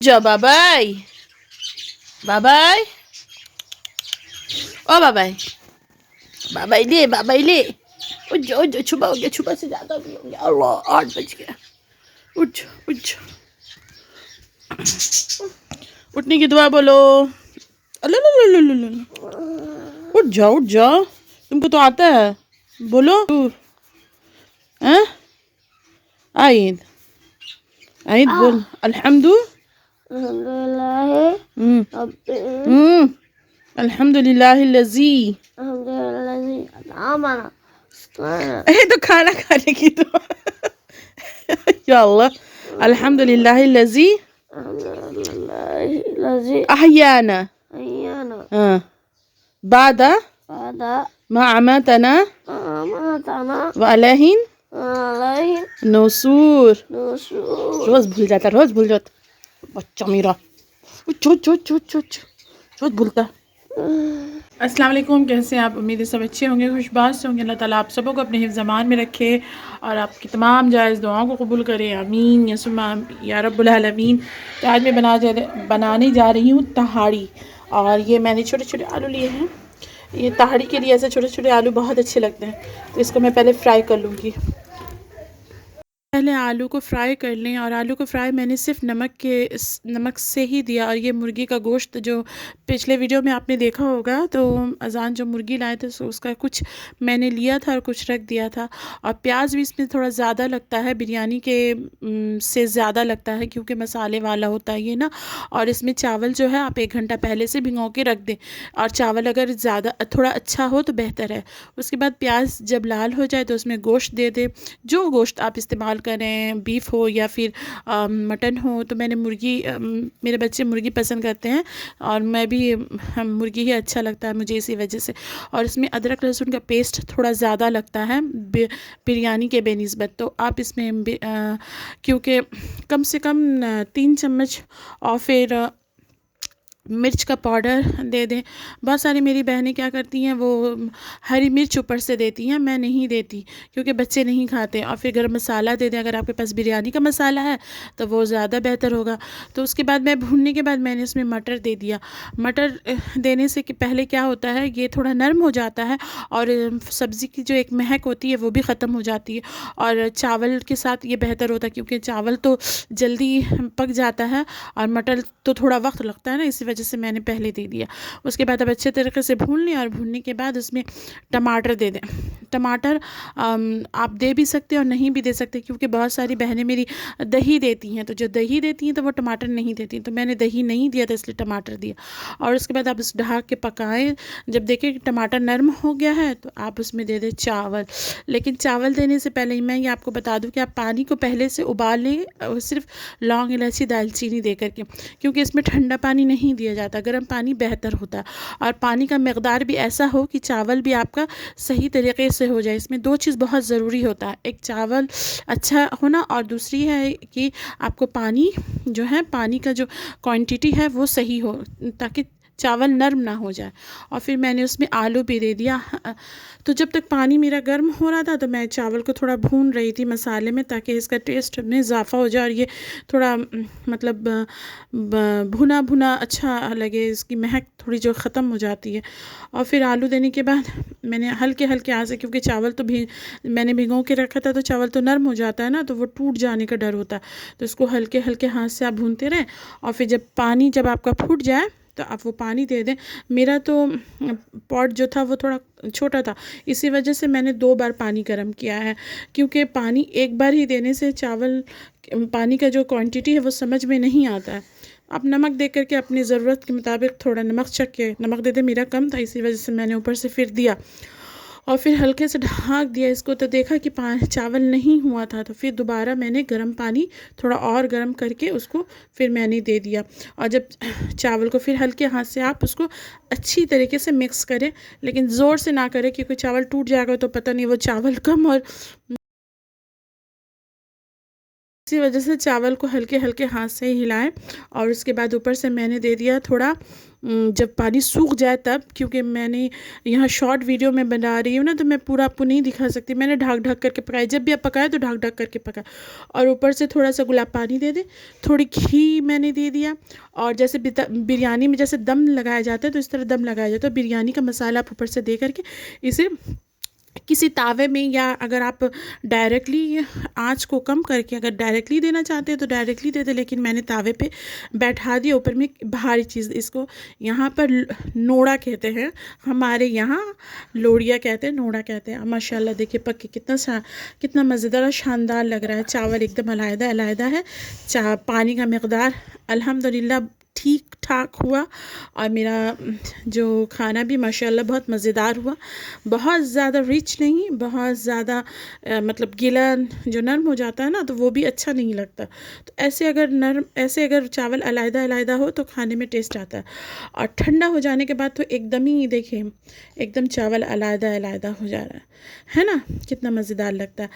जा बाबाई बाबाई ओ बाबाई बाबाई ले उठ जाओ छुपा हो गया, छुपा से ज़्यादा भी हो गया। अल्लाह 8 बज गया। उठ उठ उठने की दुआ बोलो। अल्लाह उठ जाओ तुमको तो आता है, बोलो। हैं आइद आइद बोल अल्हम्दु अल्हम्दुलिल्लाहिल्लज़ी। तो खाना खाने की दुआ। या अल्लाह अल्हम्दुलिल्लाहिल्लज़ी अहयाना हाँ बादा मा अमातना व अलैहिन नसूर। रोज भूल जाता बच्चा मेरा, रोज भूलता। अस्सलाम वालेकुम, कैसे हैं आप? उम्मीद है सब अच्छे होंगे, खुशबाश से होंगे। अल्लाह ताला आप सबों को अपने हिफ्ज़ ज़मान में रखे और आपकी तमाम जायज़ दुआओं को कबूल करे, आमीन या सुम्मा या रब्बुल आलमीन। तो आज मैं बनाने जा रही हूँ तहाड़ी। और ये मैंने छोटे छोटे आलू लिए हैं। ये तहाड़ी के लिए ऐसे छोटे छोटे आलू बहुत अच्छे लगते हैं। तो इसको मैं पहले फ्राई कर लूँगी। पहले आलू को फ्राई कर लें, और आलू को फ्राई मैंने सिर्फ नमक से ही दिया। और ये मुर्गी का गोश्त जो पिछले वीडियो में आपने देखा होगा, तो अजान जो मुर्गी लाए थे तो उसका कुछ मैंने लिया था और कुछ रख दिया था। और प्याज भी इसमें थोड़ा ज़्यादा लगता है, बिरयानी के से ज़्यादा लगता है, क्योंकि मसाले वाला होता है ये ना। और इसमें चावल जो है आप 1 घंटा पहले से भिगो के रख दें, और चावल अगर ज़्यादा थोड़ा अच्छा हो तो बेहतर है। उसके बाद प्याज जब लाल हो जाए तो उसमें गोश्त दे दें, जो गोश्त आप इस्तेमाल करें, बीफ हो या फिर मटन हो। तो मैंने मेरे बच्चे मुर्गी पसंद करते हैं, और मैं भी मुर्गी ही अच्छा लगता है मुझे, इसी वजह से। और इसमें अदरक लहसुन का पेस्ट थोड़ा ज़्यादा लगता है बिरयानी के बेनिस्बत। तो आप इसमें क्योंकि कम से कम 3 चम्मच, और फिर मिर्च का पाउडर दे दें। बहुत सारी मेरी बहनें क्या करती हैं, वो हरी मिर्च ऊपर से देती हैं, मैं नहीं देती क्योंकि बच्चे नहीं खाते। और फिर गरम मसाला दे दें, अगर आपके पास बिरयानी का मसाला है तो वो ज़्यादा बेहतर होगा। तो उसके बाद मैं भूनने के बाद मैंने इसमें मटर दे दिया। मटर देने से कि पहले क्या होता है, ये थोड़ा नरम हो जाता है, और सब्ज़ी की जो एक महक होती है वो भी ख़त्म हो जाती है। और चावल के साथ ये बेहतर होता है, क्योंकि चावल तो जल्दी पक जाता है और मटर तो थोड़ा वक्त लगता है ना, इसी वजह से मैंने पहले दे दिया। उसके बाद अब अच्छे तरीके से भून लें, और भूनने के बाद उसमें टमाटर दे दें। टमाटर आप दे भी सकते हैं और नहीं भी दे सकते, क्योंकि बहुत सारी बहनें मेरी दही देती हैं, तो जो दही देती हैं तो वो टमाटर नहीं देती, तो मैंने दही नहीं दिया था इसलिए टमाटर दिया। और उसके बाद आप उस ढक के पकाएं। जब देखें कि टमाटर नरम हो गया है तो आप उसमें दे दें चावल। लेकिन चावल देने से पहले मैं ये आपको बता दूं कि आप पानी को पहले से उबाल लें, सिर्फ लौंग इलायची दालचीनी दे करके, क्योंकि इसमें ठंडा पानी नहीं दिया जाता, गर्म पानी बेहतर होता है। और पानी का मकदार भी ऐसा हो कि चावल भी आपका सही तरीके से हो जाए। इसमें 2 चीज़ बहुत ज़रूरी होता है, एक चावल अच्छा होना, और दूसरी है कि आपको पानी जो है, पानी का जो क्वांटिटी है वो सही हो, ताकि चावल नरम ना हो जाए। और फिर मैंने उसमें आलू भी दे दिया। तो जब तक पानी मेरा गर्म हो रहा था तो मैं चावल को थोड़ा भून रही थी मसाले में, ताकि इसका टेस्ट में इजाफ़ा हो जाए और ये थोड़ा मतलब भुना भुना अच्छा लगे, इसकी महक थोड़ी जो ख़त्म हो जाती है। और फिर आलू देने के बाद मैंने हल्के हल्के आँच से, क्योंकि चावल तो मैंने भिगो के रखा था, तो चावल तो नरम हो जाता है ना, तो वो टूट जाने का डर होता है। तो इसको हल्के हल्के हाथ से आप भूनते रहें, और फिर जब आपका फूट जाए तो आप वो पानी दे दें। मेरा तो पॉट जो था वो थोड़ा छोटा था, इसी वजह से मैंने 2 बार पानी गर्म किया है, क्योंकि पानी एक बार ही देने से चावल पानी का जो क्वांटिटी है वो समझ में नहीं आता है। आप नमक दे करके अपनी ज़रूरत के मुताबिक थोड़ा नमक चख के नमक दे दे। मेरा कम था, इसी वजह से मैंने ऊपर से फिर दिया, और फिर हल्के से ढक दिया इसको। तो देखा कि चावल नहीं हुआ था, तो फिर दोबारा मैंने गर्म पानी थोड़ा और गर्म करके उसको फिर मैंने दे दिया। और जब चावल को फिर हल्के हाथ से आप उसको अच्छी तरीके से मिक्स करें, लेकिन ज़ोर से ना करें, क्योंकि चावल टूट जाएगा तो पता नहीं वो चावल कम और इसी वजह से चावल को हल्के हल्के हाथ से ही हिलाएं। और उसके बाद ऊपर से मैंने दे दिया थोड़ा, जब पानी सूख जाए तब, क्योंकि मैंने यहाँ शॉर्ट वीडियो में बना रही हूँ ना, तो मैं पूरा आपको नहीं दिखा सकती। मैंने ढक ढक करके पकाया, जब भी आप पकाए तो ढक ढक करके पकाए। और ऊपर से थोड़ा सा गुलाब पानी दे दे, थोड़ी घी मैंने दे दिया। और जैसे बिरयानी में जैसे दम लगाया जाता है, तो इस तरह दम लगाया जाता है। बिरयानी का मसाला आप ऊपर से दे करके इसे किसी तावे में, या अगर आप डायरेक्टली आंच को कम करके अगर डायरेक्टली देना चाहते हैं तो डायरेक्टली दे दे, लेकिन मैंने तावे पे बैठा दिया ऊपर में भारी चीज़। इसको यहाँ पर नोड़ा कहते हैं, हमारे यहाँ लोड़िया कहते हैं, नोड़ा कहते हैं। माशाल्लाह देखिए पक के कितना मज़ेदार और शानदार लग रहा है। चावल एकदम अलहदा अलहदा है। पानी का मकदार अल्हम्दुलिल्लाह ठीक ठाक हुआ। और मेरा जो खाना भी माशाल्लाह बहुत मज़ेदार हुआ। बहुत ज़्यादा रिच नहीं, बहुत ज़्यादा मतलब गीला जो नरम हो जाता है ना, तो वो भी अच्छा नहीं लगता। तो ऐसे अगर चावल अलहदा अलहदा हो तो खाने में टेस्ट आता है। और ठंडा हो जाने के बाद तो एकदम ही देखिए एकदम चावल अलहदा अलहदा हो जा रहा है ना, कितना मज़ेदार लगता है।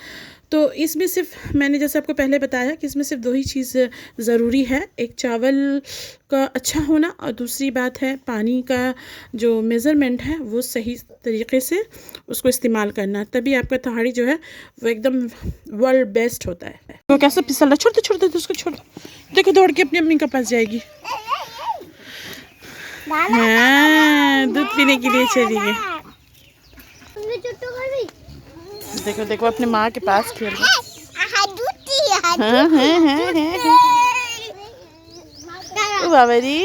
तो इसमें सिर्फ मैंने जैसे आपको पहले बताया कि इसमें सिर्फ 2 ही चीज़ ज़रूरी है, एक चावल का अच्छा होना, और दूसरी बात है पानी का जो मेज़रमेंट है वो सही तरीके से उसको इस्तेमाल करना, तभी आपका तहाड़ी जो है वो एकदम वर्ल्ड बेस्ट होता है। तो कैसे फिसल रहा, छोड़ दे उसको, छोड़। देखो दौड़ के अपनी अम्मी के पास जाएगी। हाँ, दूध पीने के लिए चली गई। देखो अपने माँ के पास खेल रही है। बाबरी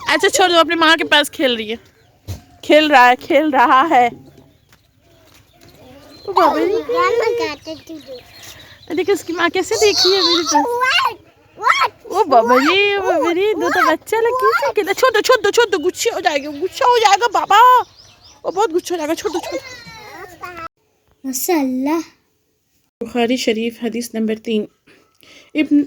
अच्छा छोड़ दो, अपनी माँ के पास खेल रहा है। देखो उसकी माँ कैसे देख रही है मेरे पास। ओ बाबा जी, दो तो बच्चा लगी। छोड़ दो, गुस्सा हो जाएगा बाबा, वो बहुत गुस्सा हो जाएगा। छोड़ दो। माशाल्लाह। बुखारी शरीफ हदीस नंबर 3। इब्न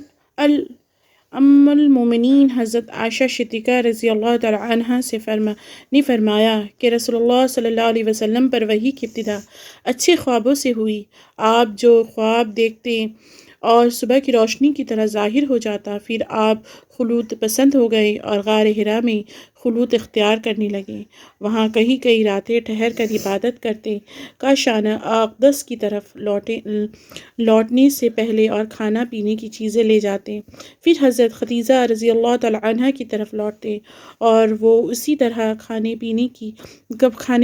उम्मुल मोमिनीन हज़रत आयशा सिद्दीक़ा रज़ी अल्लाह तआला अन्हा से फरमाया कि रसूलुल्लाह सल्लल्लाहु अलैहि वसल्लम पर वही की इब्तिदा अच्छे ख्वाबों से हुई। आप जो ख्वाब देखते और सुबह की रोशनी की तरह ज़ाहिर हो जाता, फिर आप खुलूत पसंद हो गए और गार हिरा में खुलूत इख्तियार करने लगे। वहाँ कई रातें ठहर कर इबादत करते। काशाना अक़दस की तरफ लौटने से पहले और खाना पीने की चीज़ें ले जाते। फिर हज़रत खदीजा रज़ी अल्लाह तआला अन्हा की तरफ लौटते और वो उसी तरह खाने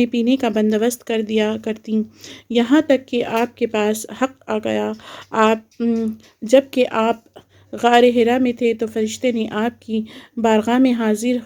पीने का बंदोबस्त कर दिया करती, यहाँ तक कि आपके पास हक़ आ गया। जबकि आप गार हिरा में थे तो फरिश्ते ने आपकी बारगाह में हाजिर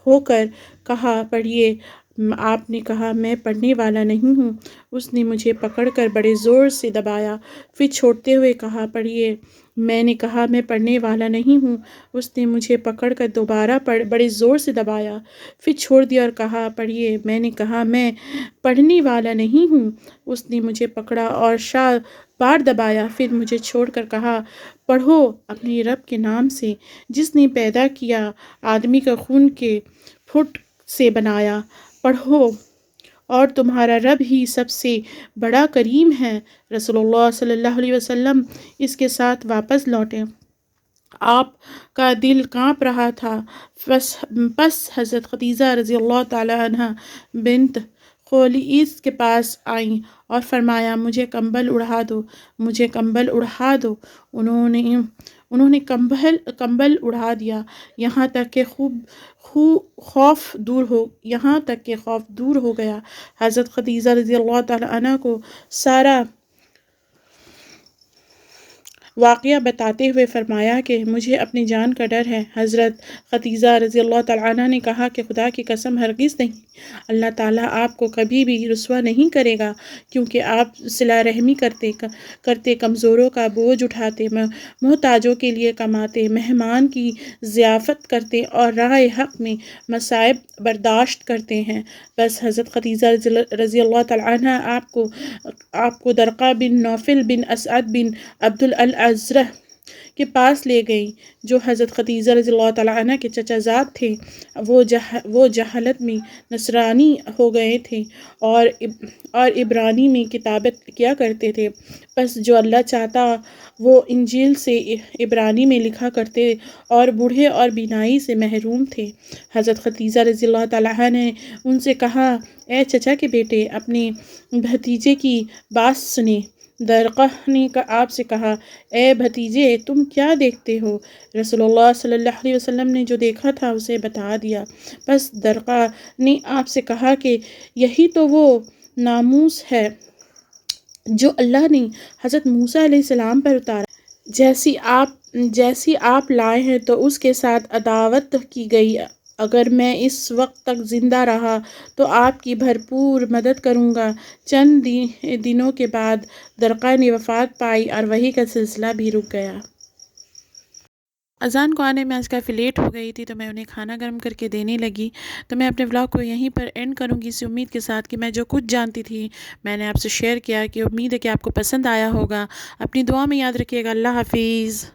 होकर कहा, पढ़िए। आपने कहा, मैं पढ़ने वाला नहीं हूँ। उसने मुझे पकड़कर बड़े ज़ोर से दबाया, फिर छोड़ते हुए कहा, पढ़िए। मैंने कहा, मैं पढ़ने वाला नहीं हूँ। उसने मुझे पकड़कर दोबारा बड़े ज़ोर से दबाया, फिर छोड़ दिया और कहा, पढ़िए। मैंने कहा, मैं पढ़ने वाला नहीं हूँ। उसने मुझे पकड़ा और बार दबाया, फिर मुझे छोड़कर कहा, पढ़ो अपने रब के नाम से जिसने पैदा किया, आदमी का खून के फुट से बनाया। पढ़ो और तुम्हारा रब ही सबसे बड़ा करीम है। रसूलुल्लाह सल्लल्लाहु अलैहि वसल्लम इसके साथ वापस लौटे। आपका दिल काँप रहा था। बस हज़रत खदीजा रज़ी अल्लाह तआला अन्हा बिन्त खुवैलिद के पास आईं और फरमाया, मुझे कंबल उड़ा दो। उन्होंने कंबल उड़ा दिया, यहाँ तक कि खौफ दूर हो गया। हज़रत खदीजा रज़ी अल्लाह तआला अन्हा को सारा वाक़या बताते हुए फ़रमाया कि मुझे अपनी जान का डर है। हज़रत खदीजा रज़ी अल्लाह तआला अन्हा ने कहा कि खुदा की कसम हरगिज़ नहीं, अल्लाह ताला आपको कभी भी रुसवा नहीं करेगा, क्योंकि आप सिला रहमी करते, कमज़ोरों का बोझ उठाते, मोहताजों के लिए कमाते, मेहमान की ज़ियाफ़त करते और राह हक़ में मसाइब बर्दाश्त करते हैं। बस हज़रत खदीजा रज़ी अल्लाह तआला अन्हा आपको दरक़ा बिन नौफ़ल बिन असअद बिन अब्दुल अज़रह के पास ले गई, जो हज़रत खदीजा रज़ियल्लाहु तआला अन्हा के चचाज़ाद थे। वो जहालत में नसरानी हो गए थे और इब्रानी में किताबत किया करते थे। बस जो अल्लाह चाहता वो इंजील से इब्रानी में लिखा करते और बूढ़े और बीनाई से महरूम थे। हज़रत खदीजा रज़ियल्लाहु तआला अन्हा ने उनसे कहा, ए चचा के बेटे, अपने भतीजे की बात सुने। दरक़ा ने आपसे कहा, ए भतीजे, तुम क्या देखते हो? रसूलुल्लाह सल्लल्लाहु अलैहि वसल्लम ने जो देखा था उसे बता दिया। बस दरक़ा ने आपसे कहा कि यही तो वो नामूस है जो अल्लाह ने हज़रत मूसा अलैहिस्सलाम पर उतारा। जैसी आप लाए हैं तो उसके साथ अदावत की गई। अगर मैं इस वक्त तक ज़िंदा रहा तो आपकी भरपूर मदद करूँगा। चंद दिनों के बाद दरक़ा ने वफ़ात पाई और वही का सिलसिला भी रुक गया। अज़ान को आने में आज काफ़ी लेट हो गई थी, तो मैं उन्हें खाना गर्म करके देने लगी। तो मैं अपने व्लॉग को यहीं पर एंड करूँगी, इस उम्मीद के साथ कि मैं जो कुछ जानती थी मैंने आपसे शेयर किया। कि उम्मीद है कि आपको पसंद आया होगा। अपनी दुआ में याद रखिएगा। अल्लाह हाफ़िज़।